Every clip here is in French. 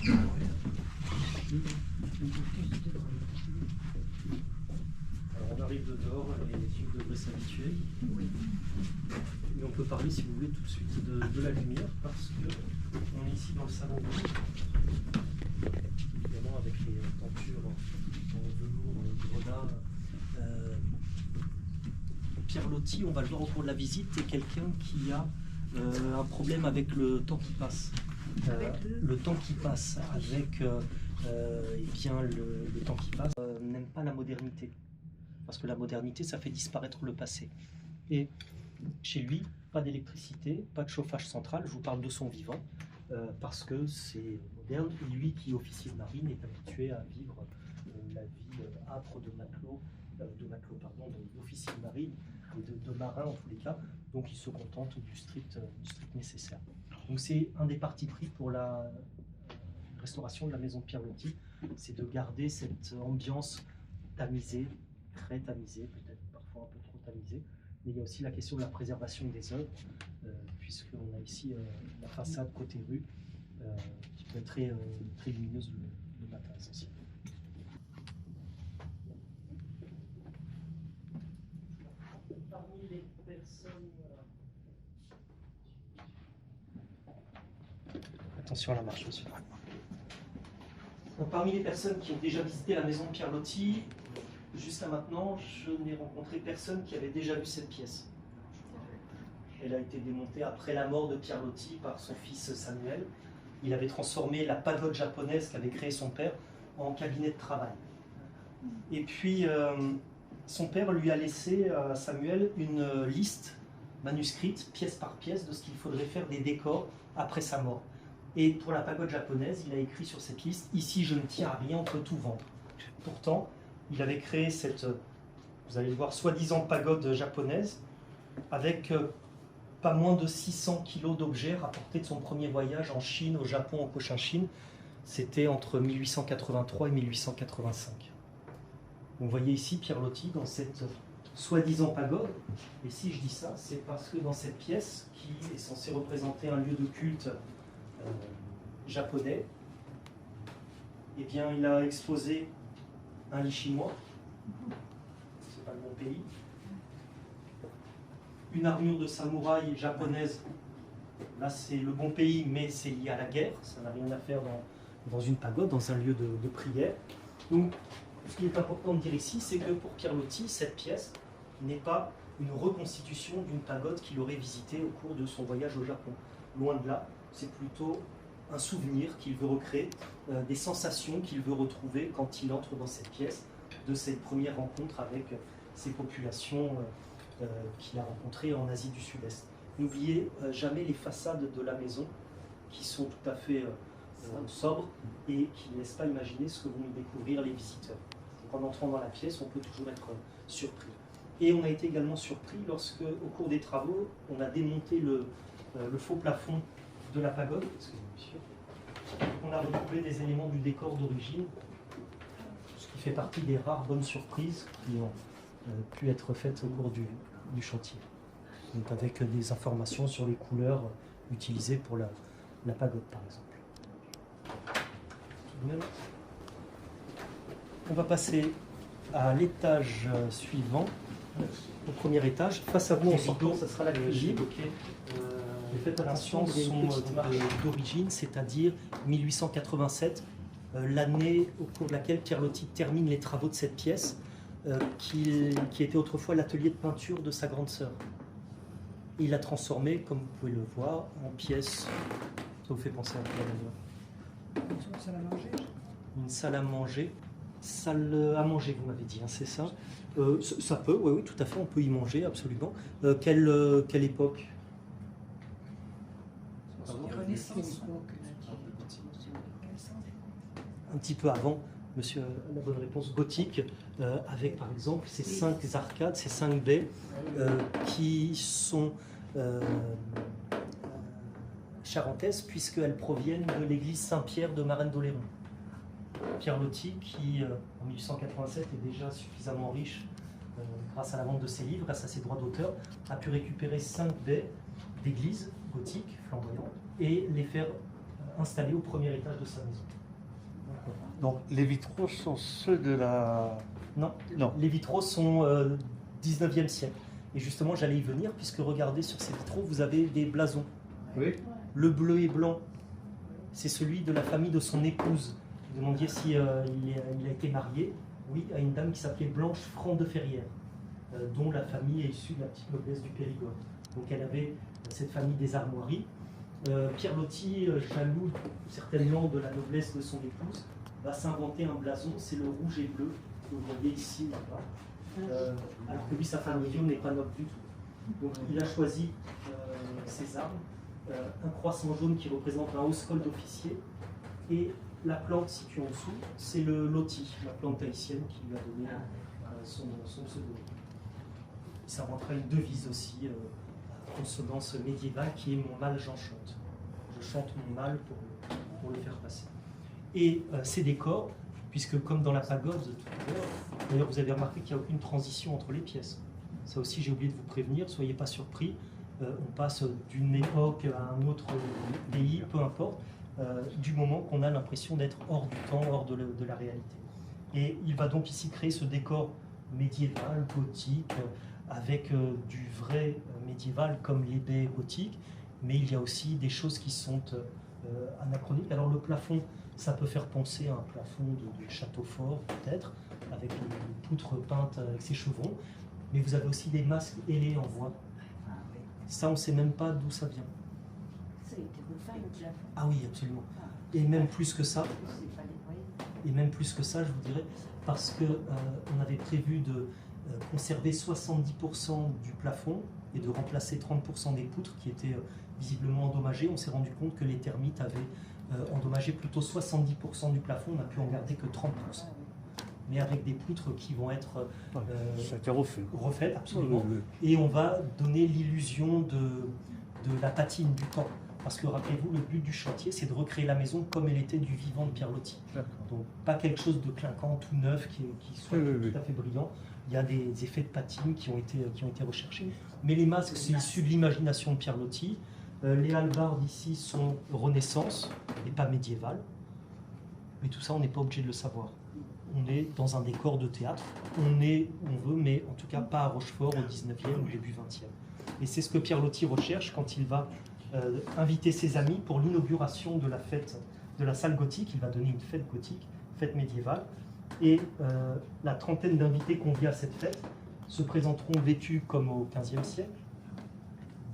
Alors on arrive de dehors, les yeux devraient s'habituer. Oui. Mais on peut parler, si vous voulez, tout de suite de la lumière, parce que on est ici dans le salon de bain. Évidemment avec les tentures en velours, grenat. Pierre Loti, on va le voir au cours de la visite, est quelqu'un qui a un problème avec le temps qui passe. Le temps qui passe avec bien le temps qui passe n'aime pas la modernité, parce que la modernité ça fait disparaître le passé. Et chez lui, pas d'électricité, pas de chauffage central, je vous parle de son vivant, parce que c'est moderne, et lui qui est officier de marine est habitué à vivre la vie âpre d'officier de marine et de marin en tous les cas, donc il se contente du strict nécessaire. Donc c'est un des partis pris pour la restauration de la maison de Pierre Loti, c'est de garder cette ambiance tamisée, très tamisée, peut-être parfois un peu trop tamisée, mais il y a aussi la question de la préservation des œuvres, puisqu'on a ici la façade côté rue, qui peut être très lumineuse le matin essentiellement. Parmi les personnes... Attention à la marche, monsieur. Donc, parmi les personnes qui ont déjà visité la maison de Pierre Loti, jusqu'à maintenant, je n'ai rencontré personne qui avait déjà vu cette pièce. Elle a été démontée après la mort de Pierre Loti par son fils Samuel. Il avait transformé la pagode japonaise qu'avait créée son père en cabinet de travail. Et puis, son père lui a laissé à Samuel une liste manuscrite, pièce par pièce, de ce qu'il faudrait faire des décors après sa mort. Et pour la pagode japonaise, il a écrit sur cette liste « Ici, je ne tiens à rien, on peut tout vendre ». Pourtant, il avait créé cette, vous allez le voir, soi-disant pagode japonaise, avec pas moins de 600 kilos d'objets rapportés de son premier voyage en Chine, au Japon, au Cochinchine. C'était entre 1883 et 1885. Vous voyez ici Pierre Loti dans cette soi-disant pagode. Et si je dis ça, c'est parce que dans cette pièce, qui est censée représenter un lieu de culte japonais, eh bien, il a exposé un lit chinois, c'est pas le bon pays, une armure de samouraï japonaise, là c'est le bon pays, mais c'est lié à la guerre, ça n'a rien à faire dans une pagode, dans un lieu de prière. Donc, ce qui est important de dire ici, c'est que pour Pierre Loti, cette pièce n'est pas une reconstitution d'une pagode qu'il aurait visitée au cours de son voyage au Japon. Loin de là, c'est plutôt un souvenir qu'il veut recréer, des sensations qu'il veut retrouver quand il entre dans cette pièce, de cette première rencontre avec ces populations qu'il a rencontrées en Asie du Sud-Est. N'oubliez jamais les façades de la maison, qui sont tout à fait sobres et qui ne laissent pas imaginer ce que vont y découvrir les visiteurs. Donc, en entrant dans la pièce, on peut toujours être surpris. Et on a été également surpris lorsque, au cours des travaux, on a démonté le faux plafond de la pagode. On a retrouvé des éléments du décor d'origine, ce qui fait partie des rares bonnes surprises qui ont pu être faites au cours du chantier. Donc avec des informations sur les couleurs utilisées pour la pagode, par exemple. On va passer à l'étage suivant, au premier étage. Face à vous, en sortant, ça sera la cuisine. Faites attention, sont d'origine, c'est-à-dire 1887, l'année au cours de laquelle Pierre Loti termine les travaux de cette pièce, qui était autrefois l'atelier de peinture de sa grande sœur. Il l'a transformée, comme vous pouvez le voir, en pièce. Ça vous fait penser à quoi d'ailleurs? Une salle à manger. Une salle à manger. Salle à manger, vous m'avez dit, hein, c'est ça? Ça peut, oui, tout à fait, on peut y manger, absolument. Quelle époque? Un petit peu avant, monsieur, la bonne réponse, gothique, avec par exemple ces 5 arcades, ces 5 baies qui sont charentaises puisqu'elles proviennent de l'église Saint-Pierre de Marennes-d'Oléron. Pierre Loti, qui en 1887 est déjà suffisamment riche grâce à la vente de ses livres, grâce à ses droits d'auteur, a pu récupérer 5 baies d'églises gothiques, flamboyantes, et les faire installé au premier étage de sa maison. Donc les vitraux sont ceux de la... Non, Non. les vitraux sont 19e siècle. Et justement, j'allais y venir, puisque regardez sur ces vitraux, vous avez des blasons. Oui. Le bleu et blanc, c'est celui de la famille de son épouse. Vous demandiez si il a été marié, oui, à une dame qui s'appelait Blanche Franc de Ferrières, dont la famille est issue de la petite noblesse du Périgord. Donc elle avait cette famille des armoiries. Pierre Loti, jaloux certainement de la noblesse de son épouse, va s'inventer un blason, c'est le rouge et bleu, que vous voyez ici, là-bas. Alors que lui, sa famille n'est pas noble du tout. Donc il a choisi ses armes, un croissant jaune qui représente un haut-col d'officier, et la plante située en dessous, c'est le loti, la plante tahitienne qui lui a donné son pseudonyme. Il s'inventera une devise aussi, consonance médiévale, qui est « Mon mal, j'en chante ». Je chante mon mal pour le faire passer. Et ces décors, puisque comme dans la pagode tout à l'heure, d'ailleurs vous avez remarqué qu'il n'y a aucune transition entre les pièces. Ça aussi j'ai oublié de vous prévenir, soyez pas surpris, on passe d'une époque à un autre pays, peu importe, du moment qu'on a l'impression d'être hors du temps, hors de la réalité. Et il va donc ici créer ce décor médiéval, gothique, avec du vrai médiéval comme les baies gothiques, mais il y a aussi des choses qui sont anachroniques. Alors le plafond, ça peut faire penser à un plafond de château fort, peut-être, avec une poutre peinte avec ses chevrons, mais vous avez aussi des masques ailés en bois. Ça, on ne sait même pas d'où ça vient. Ça a été refait le plafond. Ah oui, absolument. Et même plus que ça, je vous dirais, parce qu'on avait prévu de conserver 70% du plafond et de remplacer 30% des poutres qui étaient visiblement endommagées. On s'est rendu compte que les termites avaient endommagé plutôt 70% du plafond, on n'a pu en garder que 30%. Mais avec des poutres qui vont être ça a été refait. refaites, absolument. Et on va donner l'illusion de la patine du temps. Parce que rappelez-vous, le but du chantier, c'est de recréer la maison comme elle était du vivant de Pierre Loti. Donc pas quelque chose de clinquant, tout neuf, qui soit tout à fait brillant. Il y a des effets de patine qui ont été recherchés. Mais les masques, c'est issu de l'imagination de Pierre Loti. Les hallebardes ici sont Renaissance et pas médiévales. Mais tout ça, on n'est pas obligé de le savoir. On est dans un décor de théâtre. On est où on veut, mais en tout cas pas à Rochefort au 19e ou début 20e. Et c'est ce que Pierre Loti recherche quand il va inviter ses amis pour l'inauguration de la fête de la salle gothique. Il va donner une fête gothique, fête médiévale. Et la trentaine d'invités conviés à cette fête se présenteront vêtus comme au XVe siècle,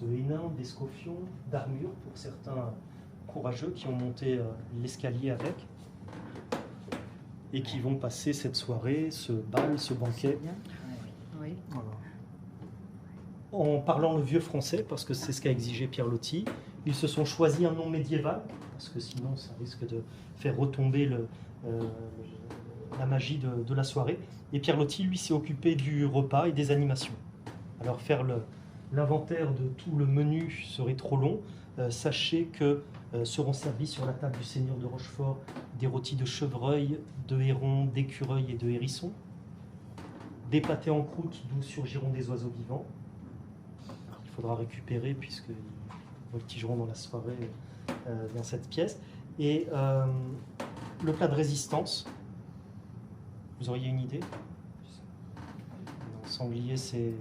de hénin, d'escoffions, d'armures pour certains courageux qui ont monté l'escalier avec et qui vont passer cette soirée, ce bal, ce banquet. Oui. Voilà. En parlant le vieux français, parce que c'est ce qu'a exigé Pierre Loti, ils se sont choisis un nom médiéval, parce que sinon ça risque de faire retomber la magie de la soirée. Et Pierre Loti, lui, s'est occupé du repas et des animations. Alors faire l'inventaire de tout le menu serait trop long. Sachez que seront servis sur la table du seigneur de Rochefort des rôtis de chevreuil, de héron, d'écureuil et de hérisson, des pâtés en croûte d'où surgiront des oiseaux vivants. Il faudra récupérer puisqu'ils voltigeront dans la soirée dans cette pièce. Et le plat de résistance, vous auriez une idée? Le sanglier, c'est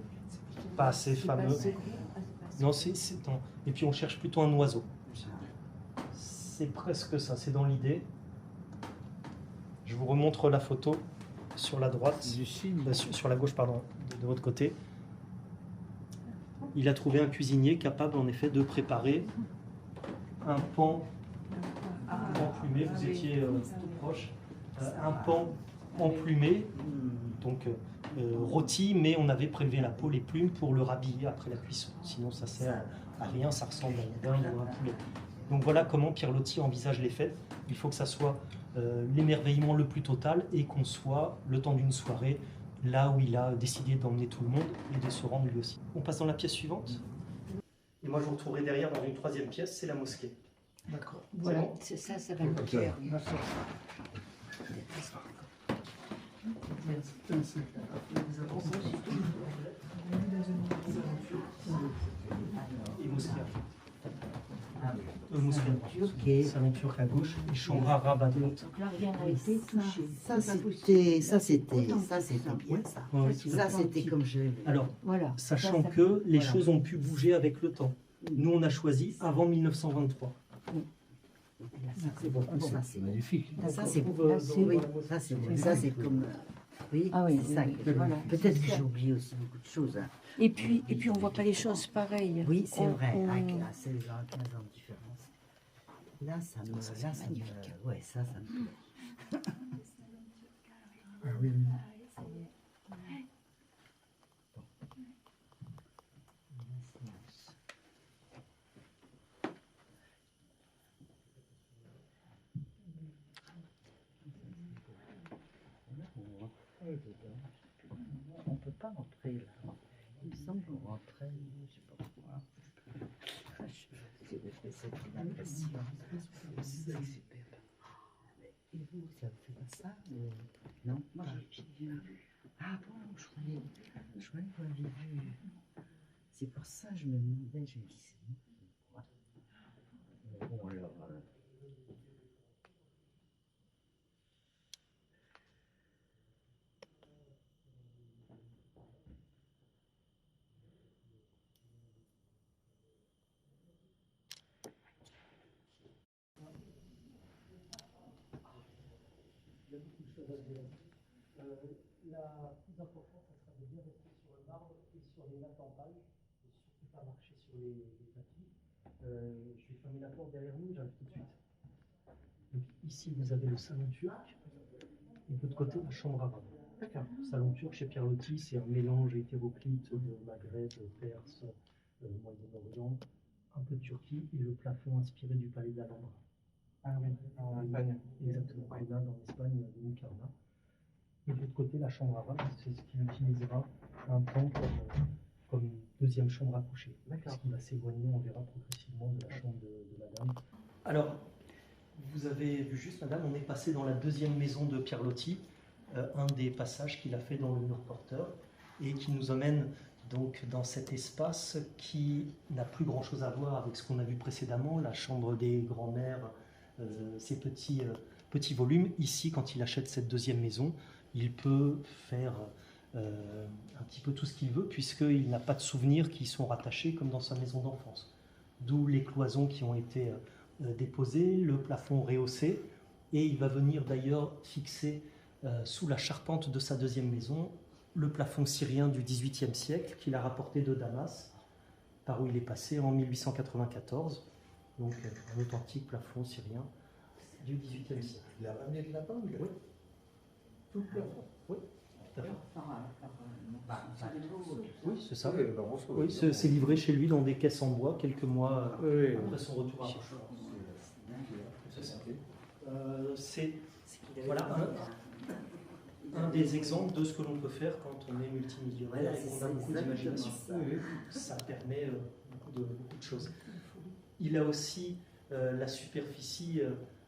pas assez fameux. Non, et puis on cherche plutôt un oiseau. C'est presque ça, c'est dans l'idée. Je vous remontre la photo sur la droite, sur la gauche, pardon, de votre côté. Il a trouvé un cuisinier capable en effet de préparer un pan emplumé, vous étiez tout proche, un pan emplumé, donc rôti, mais on avait prélevé la peau, les plumes pour le rhabiller après la cuisson. Sinon ça sert à rien, ça ressemble à une dinde ou à un poulet. Donc voilà comment Pierre Loti envisage les fêtes. Il faut que ça soit l'émerveillement le plus total et qu'on soit, le temps d'une soirée, là où il a décidé d'emmener tout le monde et de se rendre lui aussi. On passe dans la pièce suivante. Et moi je vous retrouverai derrière dans une troisième pièce, c'est la mosquée. D'accord. Voilà, bon. c'est ça, ça va le faire. Et mosquée. mosquée à droite. Ok. Salon turc à gauche et chambre arabe à droite. Donc là, rien n'a été touché. Ça, c'était bien ça. Ouais, tout à Ça, fait. c'était comme je. Alors, Voilà. sachant Ça, que les voilà. choses ont pu bouger avec le temps. Nous, on a choisi avant 1923. C'est bon. Ça, c'est magnifique. Ça, c'est On bon. va- c'est- Oui, ça, c'est bon. Ça, c'est comme. Oui, Ah oui, c'est ça. oui, que- voilà. Peut-être que j'ai oublié aussi beaucoup de choses. Hein. Et puis, on voit pas les choses pareilles. Oui, c'est vrai. On- Avec là, c'est genre 15 ans de différence. Là, ça me. Là, ça me. Ouais, ça me. Ah oui, oui. On peut pas rentrer là. Il me semble qu'on rentrait, je sais pas pourquoi. C'est une impression. C'est super. Et vous, ça vous fait pas ça non? Moi, j'ai vu. Ah bon, je croyais que vous l'aviez vu. C'est pour ça que je me demandais, je me disais. Bon, alors. Il y a beaucoup de choses à dire. La plus importante, ça sera de bien rester sur le marbre et sur les nattes en paille, et surtout pas marcher sur les tapis. Je vais fermer la porte derrière nous, j'arrive tout de suite. Donc, ici, vous avez le salon turc, et de l'autre côté, la chambre arabe. D'accord. Salon turc chez Pierlotti, c'est un mélange hétéroclite de Maghreb, Perse, Moyen-Orient, un peu de Turquie, et le plafond inspiré du palais d'Alhambra. Ah oui, en Espagne. Exactement, Grenade en Espagne, de Mukarna. Et de l'autre côté, la chambre arabe, c'est ce qu'il utilisera un temps comme deuxième chambre à coucher. Parce qu'il va s'éloigner, on verra progressivement, de la chambre de madame. Alors, vous avez vu juste, madame, on est passé dans la deuxième maison de Pierlotti, un des passages qu'il a fait dans le mur porteur, et qui nous emmène donc dans cet espace qui n'a plus grand-chose à voir avec ce qu'on a vu précédemment, la chambre des grands-mères, ces petits volumes. Ici, quand il achète cette deuxième maison, il peut faire un petit peu tout ce qu'il veut, puisqu'il n'a pas de souvenirs qui sont rattachés comme dans sa maison d'enfance. D'où les cloisons qui ont été déposées, le plafond rehaussé, et il va venir d'ailleurs fixer sous la charpente de sa deuxième maison le plafond syrien du XVIIIe siècle qu'il a rapporté de Damas, par où il est passé en 1894. Donc un authentique plafond syrien du XVIIIe siècle. Il a ramené de la banque. Oui. Tout le plafond. Oui, tout à fait. Oui, c'est ça. Oui, bah, on reçoit. Oui, c'est livré chez lui dans des caisses en bois quelques mois Oui. après son retour à Rochefort. C'est voilà, un des exemples de ce que l'on peut faire quand on est multimillionnaire Voilà, et c'est qu'on ça, a beaucoup exactement d'imagination. ça. Ça permet beaucoup de choses. Il a aussi la superficie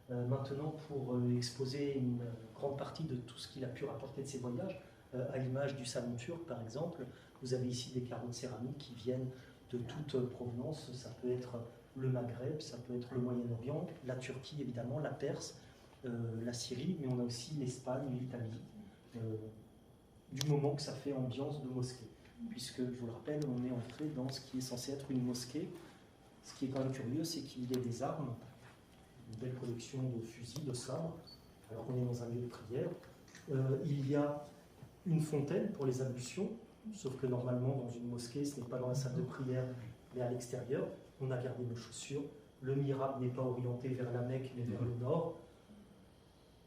maintenant pour exposer une grande partie de tout ce qu'il a pu rapporter de ses voyages, à l'image du salon turc par exemple. Vous avez ici des carreaux de céramique qui viennent de toute provenance. Ça peut être le Maghreb, ça peut être le Moyen-Orient, la Turquie évidemment, la Perse, la Syrie, mais on a aussi l'Espagne, l'Italie, du moment que ça fait ambiance de mosquée. Puisque, je vous le rappelle, on est entré dans ce qui est censé être une mosquée. Ce qui est quand même curieux, c'est qu'il y ait des armes, une belle collection de fusils, de sabres, alors qu'on est dans un lieu de prière. Il y a une fontaine pour les ablutions, sauf que normalement, dans une mosquée, ce n'est pas dans la salle de prière, mais à l'extérieur. On a gardé nos chaussures. Le mihrab n'est pas orienté vers la Mecque, mais vers le nord.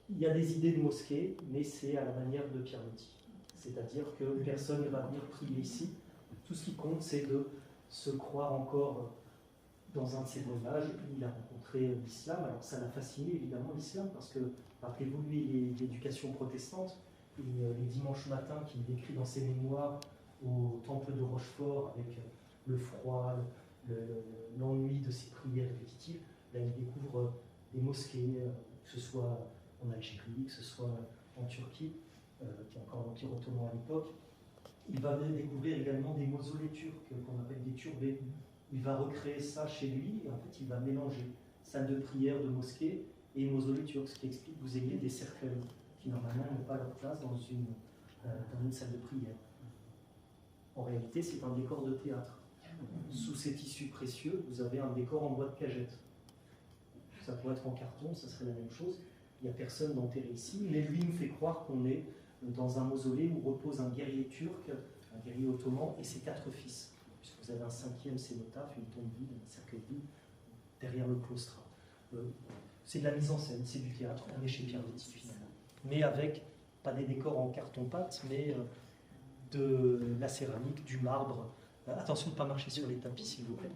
Il y a des idées de mosquée, mais c'est à la manière de Pierlotti. C'est-à-dire que personne ne va venir prier ici. Tout ce qui compte, c'est de se croire encore dans un de ses voyages où il a rencontré l'islam. Alors ça l'a fasciné évidemment l'islam, parce que, rappelez-vous, lui, il est d'éducation protestante, et les dimanches matins qu'il décrit dans ses mémoires au temple de Rochefort, avec le froid, l'ennui de ses prières répétitives, là il découvre des mosquées, que ce soit en Algérie, que ce soit en Turquie, qui est encore l'Empire ottoman à l'époque. Il va découvrir également des mausolées turcs, qu'on appelle des turbés, il va recréer ça chez lui, et en fait, il va mélanger salle de prière de mosquée et mausolée turc, ce qui explique que vous ayez des cercueils qui, normalement, n'ont pas leur place dans une salle de prière. En réalité, c'est un décor de théâtre. Sous ces tissus précieux, vous avez un décor en bois de cagette. Ça pourrait être en carton, ça serait la même chose. Il n'y a personne d'enterré ici, mais lui nous fait croire qu'on est dans un mausolée où repose un guerrier turc, un guerrier ottoman et ses 4 fils. Puisque vous avez un 5e cénotaphe, une tombe vide, un cercueil vide, derrière le claustre. C'est de la mise en scène, c'est du théâtre, on est chez Pierlotti finalement. Mais avec, pas des décors en carton-pâte, mais de la céramique, du marbre. Attention de ne pas marcher sur les tapis, s'il vous plaît.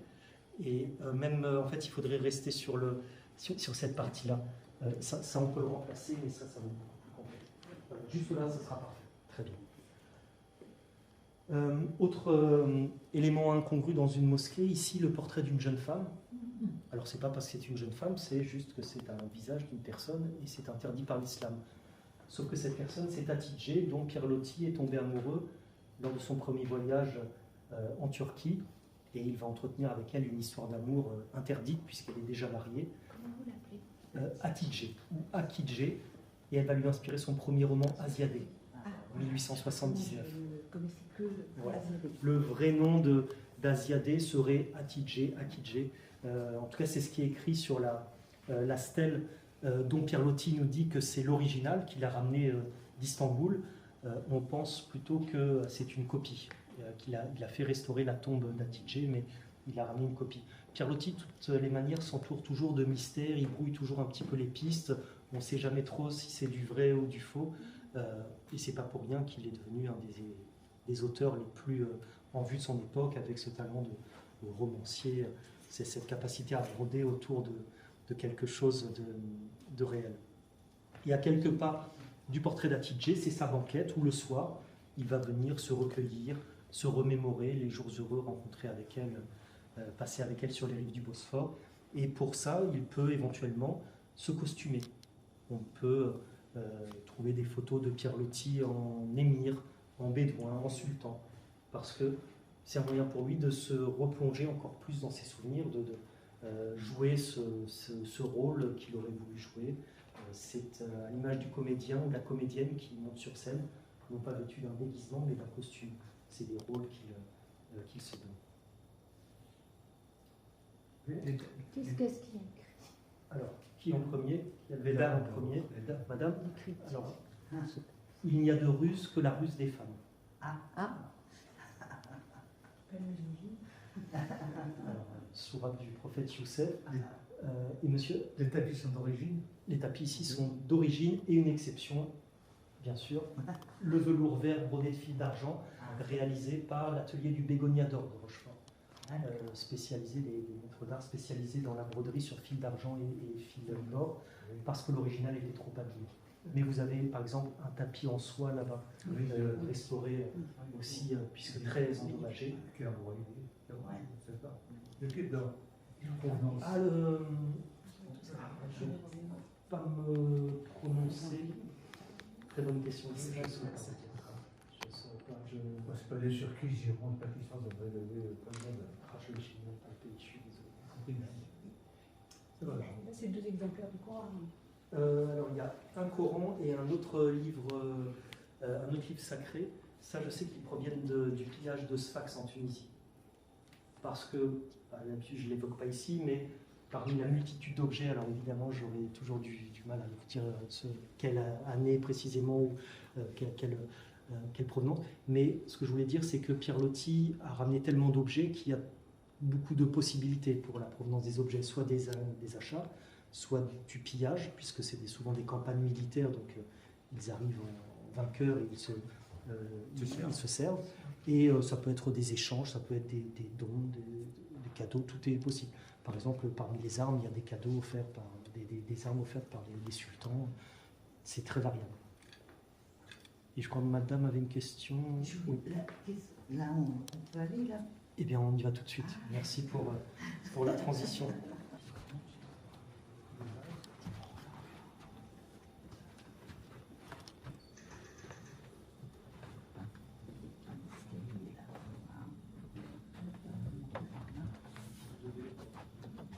Et même, en fait, il faudrait rester sur cette partie-là. Ça, on peut le remplacer, mais ça vaut beaucoup plus complet. Voilà, juste là, ça sera parfait. Très bien. Autre élément incongru dans une mosquée, ici, le portrait d'une jeune femme. Alors, c'est pas parce que c'est une jeune femme, c'est juste que c'est un visage d'une personne et c'est interdit par l'islam. Sauf que cette personne, c'est Hatice, dont Pierlotti est tombé amoureux lors de son premier voyage en Turquie, et il va entretenir avec elle une histoire d'amour interdite puisqu'elle est déjà mariée. Comment vous l'appelez? Hatice ou Akidje, et elle va lui inspirer son premier roman Asiadé, en 1879. Comme c'est que Voilà. Le vrai nom d'Asiadé serait Hatice, Akidje. En tout cas, c'est ce qui est écrit sur la stèle dont Pierlotti nous dit que c'est l'original, qu'il a ramené d'Istanbul. On pense plutôt que c'est une copie, qu'il a fait restaurer la tombe d'Hatice, mais il a ramené une copie. Pierlotti, toutes les manières, s'entoure toujours de mystères, il brouille toujours un petit peu les pistes, on ne sait jamais trop si c'est du vrai ou du faux, et c'est pas pour rien qu'il est devenu un des auteurs les plus en vue de son époque, avec ce talent de romancier, c'est cette capacité à broder autour de quelque chose de réel. Et à quelques pas du portrait d'Hatice, c'est sa banquette où le soir, il va venir se recueillir, se remémorer les jours heureux rencontrés avec elle, passés avec elle sur les rives du Bosphore. Et pour ça, il peut éventuellement se costumer. On peut trouver des photos de Pierlotti en émir, en bédouin, en sultan, parce que c'est un moyen pour lui de se replonger encore plus dans ses souvenirs, de jouer ce rôle qu'il aurait voulu jouer. C'est à l'image du comédien ou de la comédienne qui monte sur scène, non pas vêtu d'un déguisement, mais d'un costume. C'est des rôles qu'il se donne. Qu'est-ce qu'il a écrit? Alors, qui en premier? Il y avait Dame en premier. Madame? Alors, Ah. il n'y a de ruse que la ruse des femmes. Ah, Alors, sourate du prophète Youssef. Et monsieur? Les tapis sont d'origine. Les tapis ici sont d'origine et une exception, bien sûr. Le velours vert brodé de fils d'argent, réalisé par l'atelier du Bégonia d'Or de Rochefort. Spécialisé, des maîtres d'art spécialisés dans la broderie sur fil d'argent et fil d'or, parce que l'original était trop abîmé. Mais vous avez par exemple un tapis en soie là-bas, restauré aussi, puisque très endommagé. Qui a broyé. C'est ça. Le kit d'or. Ah, je ne vais pas me prononcer. Très bonne question. Je ne saurais pas. C'est pas des circuits, si on pas qui sont dans le monde. Je ne sais pas le pays, je suis désolé. C'est pas grave. c'est 2 exemplaires du Coran. Alors il y a un Coran et un autre livre sacré. Ça, je sais qu'ils proviennent du pillage de Sfax en Tunisie. Parce que, là-dessus, je ne l'évoque pas ici, mais parmi la multitude d'objets, alors évidemment, j'aurais toujours du mal à vous dire quelle année précisément ou quelle provenance. Mais ce que je voulais dire, c'est que Pierlotti a ramené tellement d'objets qu'il y a beaucoup de possibilités pour la provenance des objets, soit des achats, soit du pillage, puisque c'est souvent des campagnes militaires, donc ils arrivent en vainqueurs et ils se servent. Et ça peut être des échanges, ça peut être des dons, des cadeaux, tout est possible. Par exemple, parmi les armes, il y a des cadeaux offerts par des armes offertes par les sultans. C'est très variable. Et je crois que madame avait une question. Oui. Là, on peut aller là. Eh bien, on y va tout de suite. Merci pour la transition.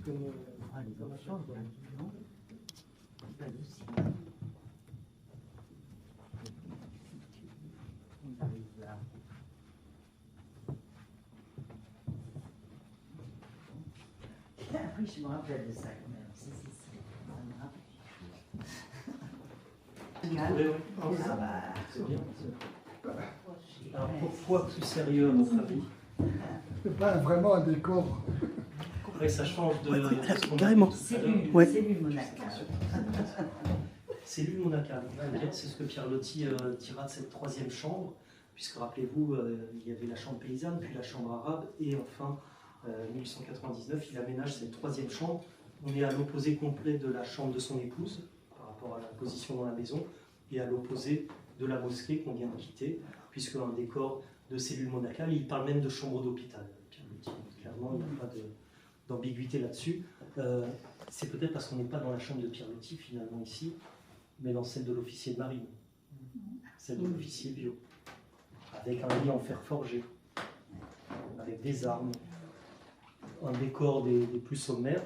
Ah, les enfants, non. Pas de souci. On arrive là. Oui, je me rappelle de ça quand même. Si, ça me rappelle. Oui, oui. Ah bah, C'est bien. Alors pourquoi plus sérieux à votre avis? C'est pas vraiment un décor. Après ça change de ce qu'on a carrément. dit tout à l'heure. Cellule monacale. Cellule monacale. C'est ce que Pierre Loti tira de cette troisième chambre, puisque rappelez-vous, il y avait la chambre paysanne, puis la chambre arabe, et enfin, 1899, il aménage cette troisième chambre. On est à l'opposé complet de la chambre de son épouse, par rapport à la position dans la maison, et à l'opposé de la mosquée qu'on vient de quitter, puisque un décor de cellule monacale, il parle même de chambre d'hôpital. Pierre Loti. Clairement, il n'y a pas d'ambiguïté là-dessus. C'est peut-être parce qu'on n'est pas dans la chambre de Pierre Loti, finalement, ici, mais dans celle de l'officier de marine, celle de l'officier bio, avec un lit en fer forgé, avec des armes, un décor des plus sommaires.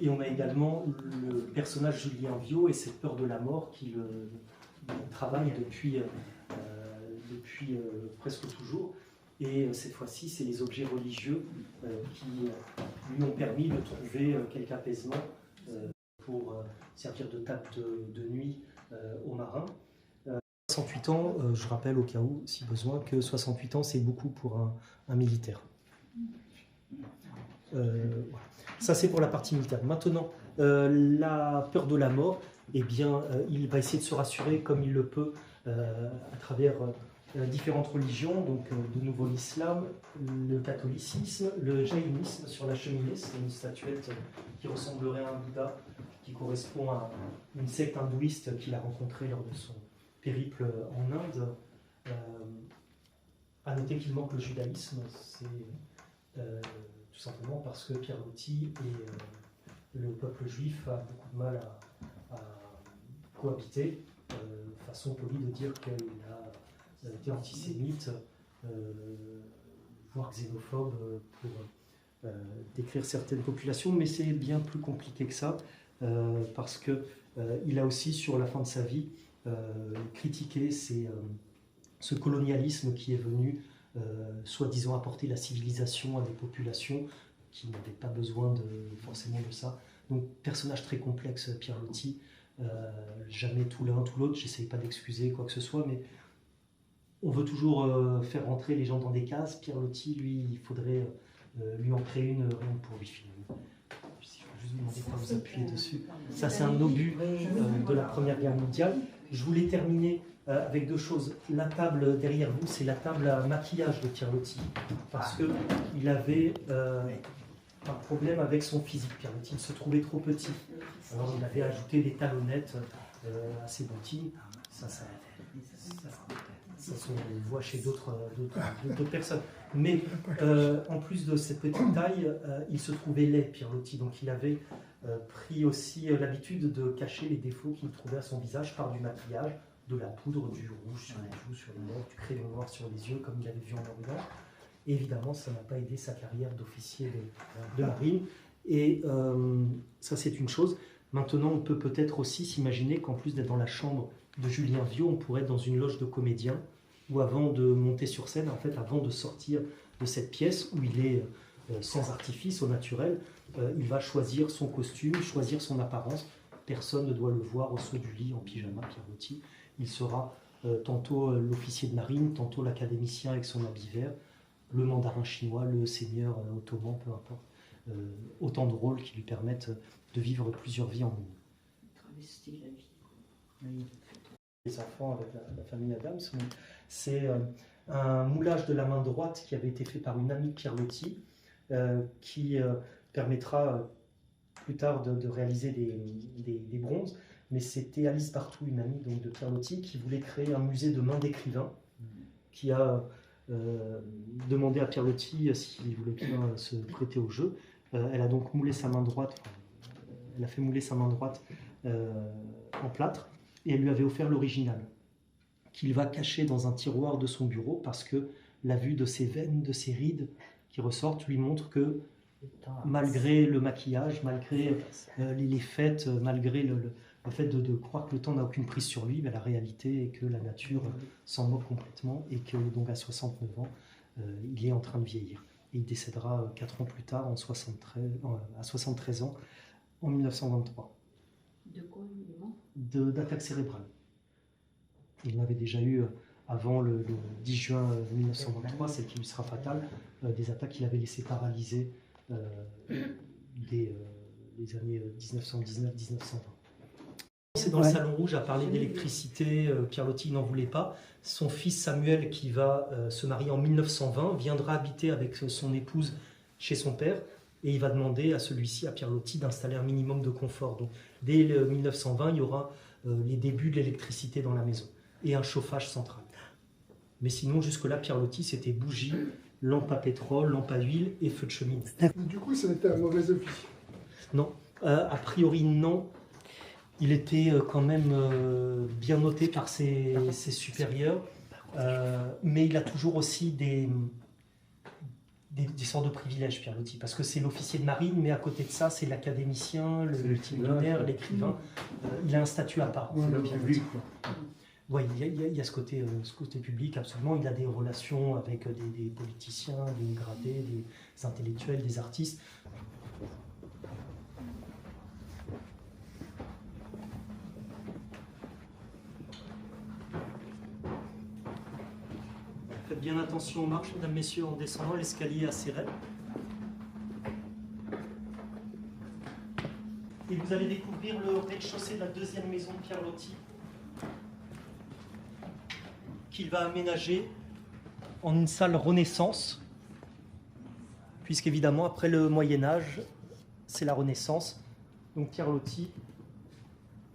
Et on a également le personnage Julien Viau et cette peur de la mort qui le travaille depuis presque toujours. Et cette fois-ci, c'est les objets religieux qui lui ont permis de trouver quelque apaisement pour servir de table de nuit aux marins. 68 ans, je rappelle au cas où, si besoin, que 68 ans, c'est beaucoup pour un militaire. Voilà. Ça, c'est pour la partie militaire. Maintenant, la peur de la mort, eh bien, il va essayer de se rassurer comme il le peut à travers différentes religions, donc de nouveau l'islam, le catholicisme, le jaïnisme. Sur la cheminée, c'est une statuette qui ressemblerait à un Bouddha, qui correspond à une secte hindouiste qu'il a rencontrée lors de son périple en Inde. À noter qu'il manque le judaïsme, c'est tout simplement parce que Pierre Loti et le peuple juif a beaucoup de mal à cohabiter. Façon polie de dire qu'il a été antisémite, voire xénophobe pour décrire certaines populations, mais c'est bien plus compliqué que ça, parce qu'il a aussi, sur la fin de sa vie, critiqué ce colonialisme qui est venu soi-disant apporter la civilisation à des populations qui n'avaient pas besoin forcément de ça. Donc personnage très complexe, Pierre Loti, jamais tout l'un tout l'autre, j'essaye pas d'excuser quoi que ce soit, mais on veut toujours faire rentrer les gens dans des cases. Pierre Loti, lui, il faudrait lui en créer une rien pour lui finalement. Je vais juste vous demander de vous appuyer dessus. Ça c'est un obus de la Première Guerre mondiale. Je voulais terminer avec deux choses. La table derrière vous, c'est la table à maquillage de Pierre Loti, parce qu'il avait un problème avec son physique. Pierre Loti, il se trouvait trop petit. Alors il avait ajouté des talonnettes à ses bottines. Ça se voit chez d'autres personnes. Mais en plus de cette petite taille, il se trouvait laid, Pierre Loti. Donc il avait pris aussi l'habitude de cacher les défauts qu'il trouvait à son visage par du maquillage, de la poudre, du rouge sur les joues, sur les lèvres, du crayon noir sur les yeux, comme il avait vu en Orient. Et évidemment, ça n'a pas aidé sa carrière d'officier de marine. Et ça, c'est une chose. Maintenant, on peut peut-être aussi s'imaginer qu'en plus d'être dans la chambre de Julien Viau, on pourrait être dans une loge de comédien, où avant de monter sur scène, en fait, avant de sortir de cette pièce où il est sans artifice, au naturel, il va choisir son costume, choisir son apparence. Personne ne doit le voir au saut du lit en pyjama, Pierre Loti. Il sera tantôt l'officier de marine, tantôt l'académicien avec son habit vert, le mandarin chinois, le seigneur ottoman, peu importe. Autant de rôles qui lui permettent de vivre plusieurs vies en une. Travesti la vie. Oui. Les enfants avec la famille Adams, c'est un moulage de la main droite qui avait été fait par une amie de Pierre Loti, qui permettra plus tard de réaliser des bronzes. Mais c'était Alice Bartou, une amie donc, de Pierre Loti, qui voulait créer un musée de mains d'écrivains, qui a demandé à Pierre Loti s'il voulait bien se prêter au jeu. Elle a donc moulé sa main droite, elle a fait mouler sa main droite en plâtre, et elle lui avait offert l'original, qu'il va cacher dans un tiroir de son bureau, parce que la vue de ses veines, de ses rides qui ressortent, lui montre que malgré le maquillage, malgré les fêtes, malgré le fait de croire que le temps n'a aucune prise sur lui, la réalité est que la nature s'en moque complètement et que donc à 69 ans, il est en train de vieillir. Et il décédera 4 ans plus tard, à 73 ans, en 1923. De quoi il est mort? D'attaque cérébrale. Il en avait déjà eu avant le 10 juin 1923, celle qui lui sera fatale, des attaques qui l'avaient laissé paralysé dès les années 1919-1920. C'est dans le Salon Rouge à parler d'électricité, Pierre-Loti n'en voulait pas. Son fils Samuel, qui va se marier en 1920, viendra habiter avec son épouse chez son père et il va demander à celui-ci, à Pierre-Loti, d'installer un minimum de confort. Donc, dès 1920, il y aura les débuts de l'électricité dans la maison et un chauffage central. Mais sinon, jusque-là, Pierre-Loti, c'était bougie, lampe à pétrole, lampe à huile et feu de cheminée. Du coup, ça a été un mauvais office. Non, a priori non. Il était quand même bien noté par ses supérieurs, mais il a toujours aussi des sortes de privilèges, Pierre-Loti, parce que c'est l'officier de marine, mais à côté de ça, c'est l'académicien, le multimillionnaire, l'écrivain. Il a un statut à part. Ouais, Pierre-Loti. Oui, il y a ce côté public, absolument. Il a des relations avec des politiciens, des hauts gradés, des intellectuels, des artistes. Faites bien attention aux marches, mesdames, messieurs, en descendant. L'escalier est assez raide. Et vous allez découvrir le rez-de-chaussée de la deuxième maison de Pierre-Loti, qu'il va aménager en une salle Renaissance, puisqu'évidemment, après le Moyen-Âge, c'est la Renaissance. Donc Pierre-Loti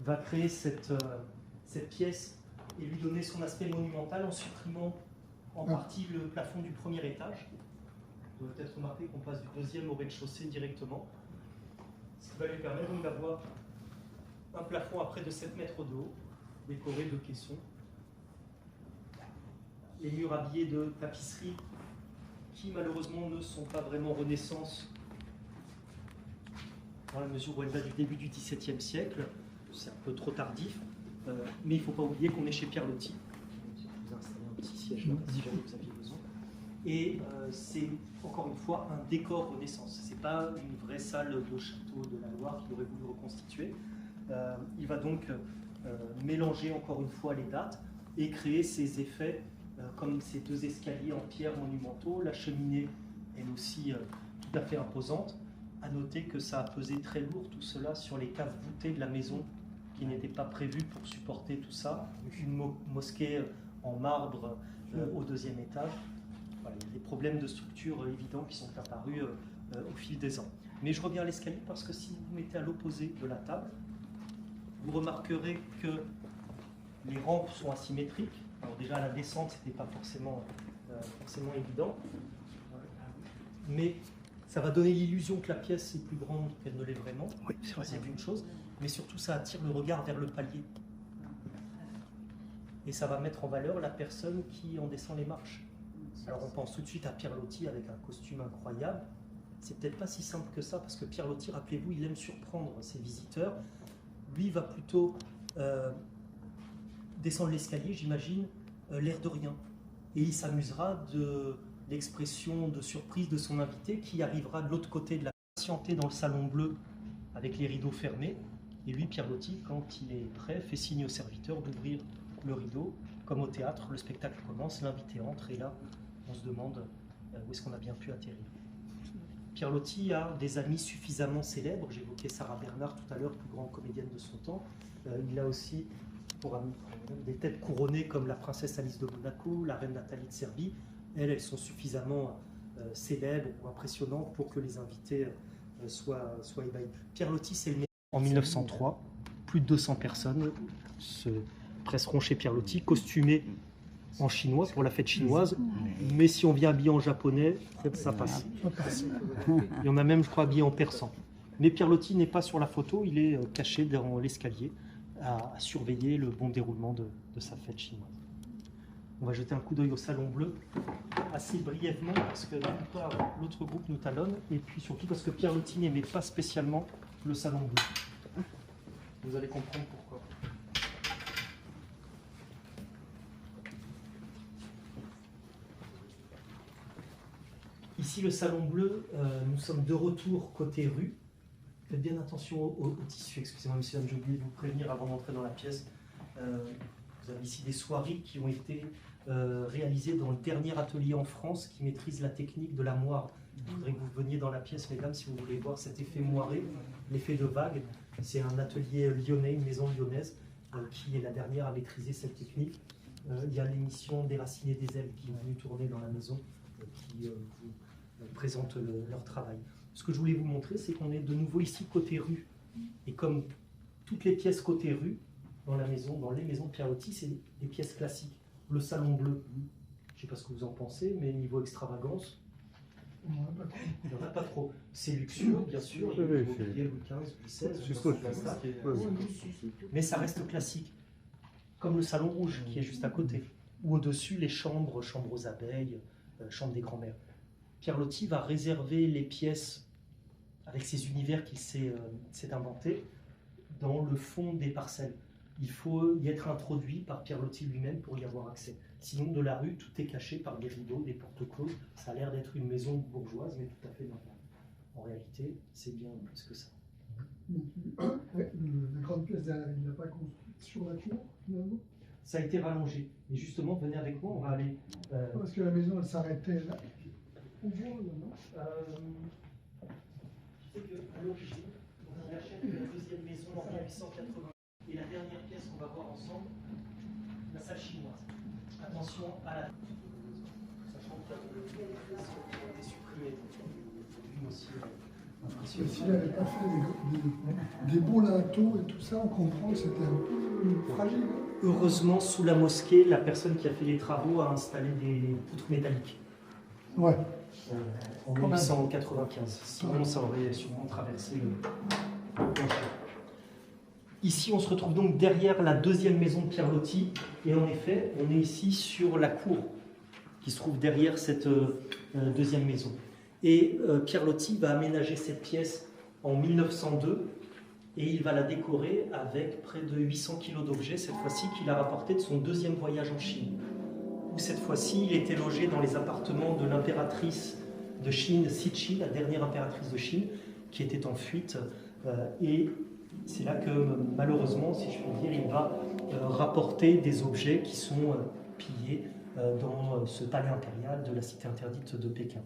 va créer cette pièce et lui donner son aspect monumental en supprimant en partie le plafond du premier étage. Vous avez peut-être remarqué qu'on passe du deuxième au rez-de-chaussée directement. Ce qui va lui permettre donc d'avoir un plafond à près de 7 mètres de haut, décoré de caissons. Les murs habillés de tapisseries qui malheureusement ne sont pas vraiment Renaissance dans la mesure où elles datent du début du XVIIe siècle. C'est un peu trop tardif, mais il ne faut pas oublier qu'on est chez Pierre-Loti. Je vais vous installer un petit siège là, si jamais vous aviez besoin. Et c'est encore une fois un décor Renaissance. Ce n'est pas une vraie salle de château de la Loire qu'il aurait voulu reconstituer. Il va donc mélanger encore une fois les dates et créer ces effets comme ces deux escaliers en pierre monumentaux. La cheminée, elle aussi tout à fait imposante. À noter que ça a pesé très lourd tout cela sur les caves voûtées de la maison qui n'étaient pas prévues pour supporter tout ça. Une mosquée en marbre au deuxième étage. Voilà, il y a des problèmes de structure évidents qui sont apparus au fil des ans. Mais je reviens à l'escalier parce que si vous vous mettez à l'opposé de la table, vous remarquerez que les rampes sont asymétriques. Alors déjà à la descente, ce n'était pas forcément évident, mais ça va donner l'illusion que la pièce est plus grande qu'elle ne l'est vraiment. Oui, c'est vrai. C'est une chose, mais surtout ça attire le regard vers le palier. Et ça va mettre en valeur la personne qui en descend les marches. Alors on pense tout de suite à Pierre-Loti avec un costume incroyable. C'est peut-être pas si simple que ça, parce que Pierre-Loti, rappelez-vous, il aime surprendre ses visiteurs. Lui va plutôt descendre l'escalier, j'imagine, l'air de rien. Et il s'amusera de l'expression de surprise de son invité qui arrivera de l'autre côté de la patienté dans le salon bleu avec les rideaux fermés. Et lui, Pierre-Loti, quand il est prêt, fait signe au serviteur d'ouvrir le rideau. Comme au théâtre, le spectacle commence, l'invité entre et là, on se demande où est-ce qu'on a bien pu atterrir. Pierre-Loti a des amis suffisamment célèbres. J'évoquais Sarah Bernhardt tout à l'heure, plus grande comédienne de son temps. Il a aussi pour amis des têtes couronnées comme la princesse Alice de Monaco, la reine Nathalie de Serbie. Elles sont suffisamment célèbres ou impressionnantes pour que les invités soient ébahis. Pierre-Loti, c'est le meilleur. En 1903, plus de 200 personnes se presseront chez Pierre-Loti, costumées en chinois pour la fête chinoise, mais si on vient habillé en japonais, ça passe. Il y en a même, je crois, habillé en persan. Mais Pierre-Loti n'est pas sur la photo, il est caché dans l'escalier à surveiller le bon déroulement de sa fête chinoise. On va jeter un coup d'œil au salon bleu, assez brièvement, parce que d'une part, l'autre groupe nous talonne, et puis surtout parce que Pierre Loti n'aimait pas spécialement le salon bleu. Vous allez comprendre pourquoi. Ici, le salon bleu, nous sommes de retour côté rue. Faites bien attention au tissu. Excusez-moi, monsieur, j'ai oublié de vous prévenir avant d'entrer dans la pièce. Vous avez ici des soieries qui ont été réalisées dans le dernier atelier en France qui maîtrise la technique de la moire. Je voudrais que vous veniez dans la pièce, mesdames, si vous voulez voir cet effet moiré, l'effet de vague. C'est un atelier lyonnais, une maison lyonnaise, qui est la dernière à maîtriser cette technique. Il y a l'émission Déraciner des ailes qui est venue tourner dans la maison, qui vous présente leur travail. Ce que je voulais vous montrer, c'est qu'on est de nouveau ici côté rue. Et comme toutes les pièces côté rue, dans la maison, dans les maisons de Pierre Loti, c'est des pièces classiques. Le salon bleu, je ne sais pas ce que vous en pensez, mais niveau extravagance, il n'y en a pas trop. C'est luxueux, bien sûr, il y a Louis XV, Louis XVI, mais ça reste classique. Comme le salon rouge qui est juste à côté, ou au-dessus les chambres aux abeilles, chambres des grands-mères. Pierre Loti va réserver les pièces avec ces univers qu'il s'est inventé dans le fond des parcelles. Il faut y être introduit par Pierre Loti lui-même pour y avoir accès. Sinon, de la rue, tout est caché par des rideaux, des portes closes. Ça a l'air d'être une maison bourgeoise, mais tout à fait normale. En réalité, c'est bien plus que ça. La grande pièce derrière, il n'a pas construit sur la cour, finalement. Ça a été rallongé. Mais justement, venez avec moi, on va aller... Parce que la maison, elle s'arrêtait là. On voit, là, non Je sais qu'à l'origine, on achète la deuxième maison en 1880. Et la dernière pièce qu'on va voir ensemble, la salle chinoise. Attention à la... Sachant que a été supprimé. S'il n'avait pas fait des beaux linteaux et tout ça, on comprend que c'était un peu fragile. Heureusement, sous la mosquée, la personne qui a fait les travaux a installé des poutres métalliques. Ouais. En 1895. Sinon, ça aurait sûrement traversé le plancher. Ici, on se retrouve donc derrière la deuxième maison de Pierre Loti. Et en effet, on est ici sur la cour qui se trouve derrière cette deuxième maison. Et Pierre Loti va aménager cette pièce en 1902 et il va la décorer avec près de 800 kg d'objets, cette fois-ci qu'il a rapporté de son deuxième voyage en Chine. Où cette fois-ci, il était logé dans les appartements de l'impératrice de Chine, Cixi, la dernière impératrice de Chine, qui était en fuite. Et c'est là que, malheureusement, si je puis dire, il va rapporter des objets qui sont pillés dans ce palais impérial de la cité interdite de Pékin.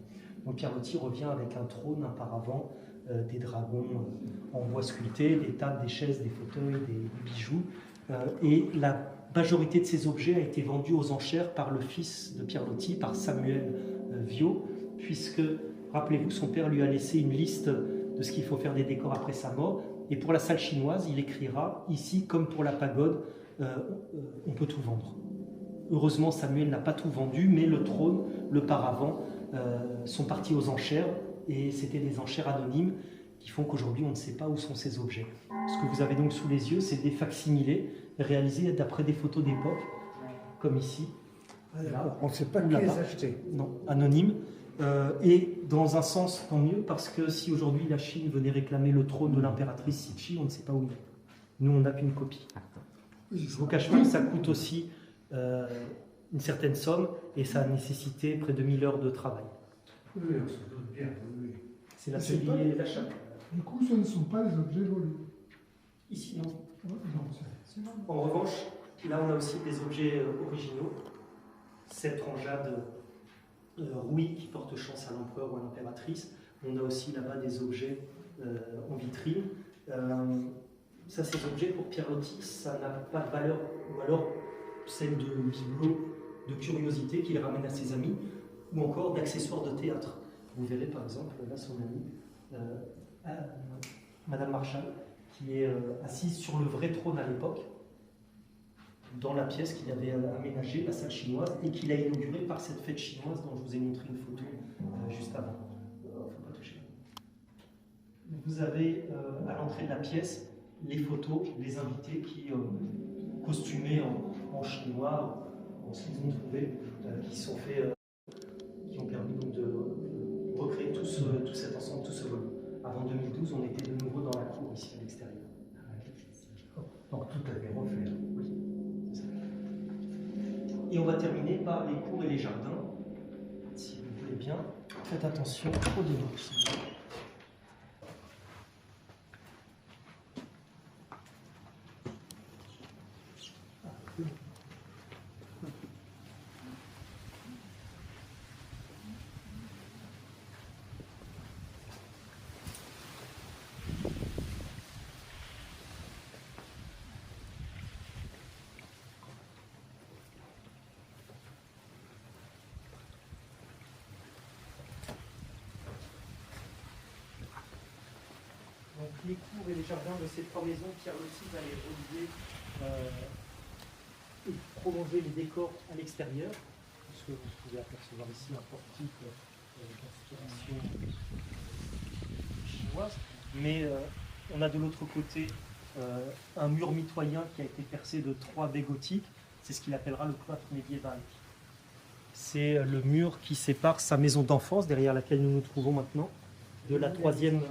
Donc Pierre Loti revient avec un trône, un paravent, des dragons en bois sculpté, des tables, des chaises, des fauteuils, des bijoux. Et la majorité de ces objets a été vendue aux enchères par le fils de Pierre Loti, par Samuel Viau, puisque, rappelez-vous, son père lui a laissé une liste de ce qu'il faut faire des décors après sa mort. Et pour la salle chinoise, il écrira, ici comme pour la pagode, on peut tout vendre. Heureusement, Samuel n'a pas tout vendu, mais le trône, le paravent, sont partis aux enchères, et c'était des enchères anonymes qui font qu'aujourd'hui, on ne sait pas où sont ces objets. Ce que vous avez donc sous les yeux, c'est des facsimilés réalisés d'après des photos d'époque, comme ici. Là, on ne sait pas qui les a achetés. Non, anonymes. Et dans un sens, tant mieux, parce que si aujourd'hui la Chine venait réclamer le trône de l'impératrice Cixi, on ne sait pas où il est. Nous, on n'a qu'une copie. Je ne vous cache pas que ça coûte aussi une certaine somme, et ça a nécessité près de 1000 heures de travail. Oui, on se doute bien, oui. C'est l'atelier d'achat. Du coup, ce ne sont pas les objets volés. Ici, non. Non, c'est normal. En revanche, là, on a aussi des objets originaux. Cette rangeade rouille qui porte chance à l'empereur ou à l'impératrice. On a aussi là-bas des objets en vitrine. Ça, ces objets, pour Pierre Loti, ça n'a pas de valeur, ou alors celle de bibelots, de curiosités qu'il ramène à ses amis, ou encore d'accessoires de théâtre. Vous verrez par exemple, là, son amie, Madame Marchal, qui est assise sur le vrai trône à l'époque, dans la pièce qu'il avait aménagée, la salle chinoise, et qu'il a inaugurée par cette fête chinoise dont je vous ai montré une photo juste avant. Faut pas toucher. Vous avez à l'entrée de la pièce les photos, les invités qui, costumés en chinois, qu'ils ont trouvé, qui ont permis donc de recréer tout cet ensemble, tout ce volume. Avant 2012, on était de nouveau dans la cour ici à l'extérieur. Donc tout a été refait. Oui, c'est ça. Et on va terminer par les cours et les jardins. Si vous voulez bien, faites attention au début. Donc les cours et les jardins de ces trois maisons, Pierre Loti va les relier et prolonger les décors à l'extérieur, puisque vous pouvez apercevoir ici un portique d'inspiration chinoise. Mais on a de l'autre côté un mur mitoyen qui a été percé de 3 baies gothiques. C'est ce qu'il appellera le cloître médiéval. C'est le mur qui sépare sa maison d'enfance, derrière laquelle nous nous trouvons maintenant, de la troisième.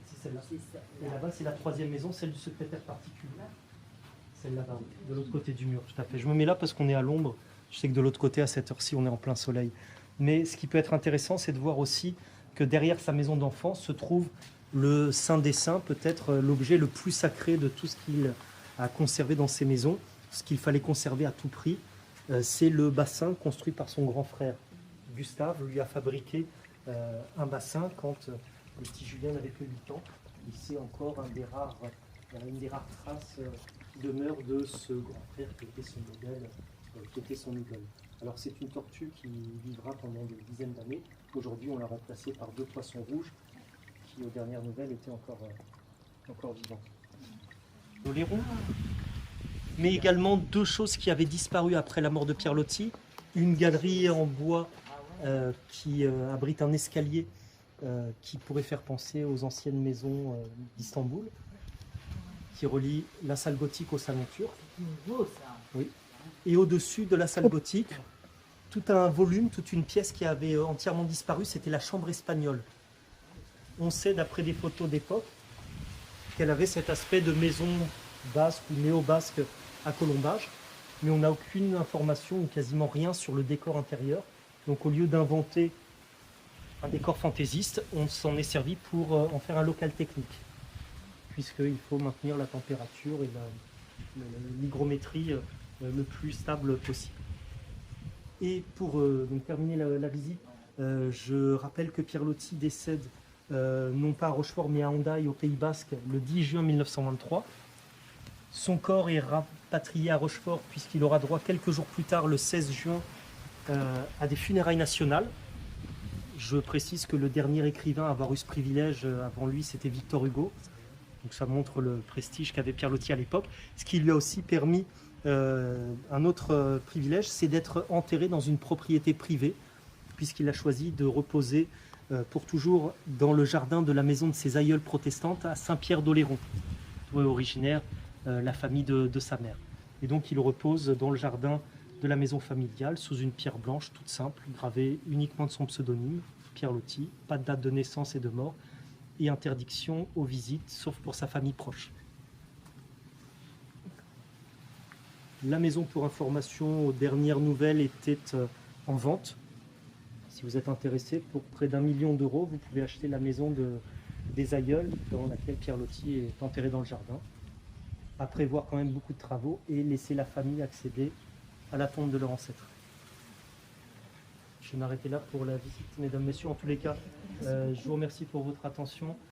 C'est celle-là. Et là-bas, c'est la troisième maison, celle du secrétaire particulier. Celle là-bas, de l'autre côté du mur, tout à fait. Je me mets là parce qu'on est à l'ombre. Je sais que de l'autre côté, à cette heure-ci, on est en plein soleil. Mais ce qui peut être intéressant, c'est de voir aussi que derrière sa maison d'enfance se trouve le Saint des Saints, peut-être l'objet le plus sacré de tout ce qu'il a conservé dans ses maisons, ce qu'il fallait conserver à tout prix. C'est le bassin construit par son grand frère. Gustave lui a fabriqué un bassin quand le petit Julien n'avait que 8 ans. Et c'est encore une des rares traces qui demeurent de ce grand frère qui était son modèle, qui était son idole. Alors c'est une tortue qui vivra pendant des dizaines d'années. Aujourd'hui, on l'a remplacée par 2 poissons rouges qui, aux dernières nouvelles, étaient encore vivants. L'Oléron, mais également 2 choses qui avaient disparu après la mort de Pierre Loti. Une galerie en bois qui abrite un escalier qui pourrait faire penser aux anciennes maisons d'Istanbul, qui relie la salle gothique au salon turc. Oui. Et au-dessus de la salle gothique, tout un volume, toute une pièce qui avait entièrement disparu, c'était la chambre espagnole. On sait, d'après des photos d'époque, qu'elle avait cet aspect de maison basque ou néo-basque à colombage, mais on n'a aucune information ou quasiment rien sur le décor intérieur. Donc au lieu d'inventer un décor fantaisiste, on s'en est servi pour en faire un local technique, puisqu'il faut maintenir la température et l'hygrométrie le plus stable possible. Et pour donc terminer la visite, je rappelle que Pierre Loti décède non pas à Rochefort mais à Hendaye au Pays Basque le 10 juin 1923. Son corps est rapatrié à Rochefort puisqu'il aura droit quelques jours plus tard, le 16 juin, à des funérailles nationales. Je précise que le dernier écrivain à avoir eu ce privilège avant lui, c'était Victor Hugo. Donc ça montre le prestige qu'avait Pierre Loti à l'époque. Ce qui lui a aussi permis un autre privilège, c'est d'être enterré dans une propriété privée, puisqu'il a choisi de reposer pour toujours dans le jardin de la maison de ses aïeules protestantes à Saint-Pierre-d'Oléron, d'où est originaire la famille de sa mère. Et donc il repose dans le jardin de la maison familiale sous une pierre blanche toute simple, gravée uniquement de son pseudonyme, Pierre Loti, pas de date de naissance et de mort, et interdiction aux visites, sauf pour sa famille proche. La maison, pour information, aux dernières nouvelles, était en vente. Si vous êtes intéressé, pour près d'1 million d'euros, vous pouvez acheter la maison des aïeuls dans laquelle Pierre Loti est enterré dans le jardin. À prévoir quand même beaucoup de travaux et laisser la famille accéder à la tombe de leur ancêtre. Je vais m'arrêter là pour la visite, mesdames, messieurs. En tous les cas, je vous remercie pour votre attention.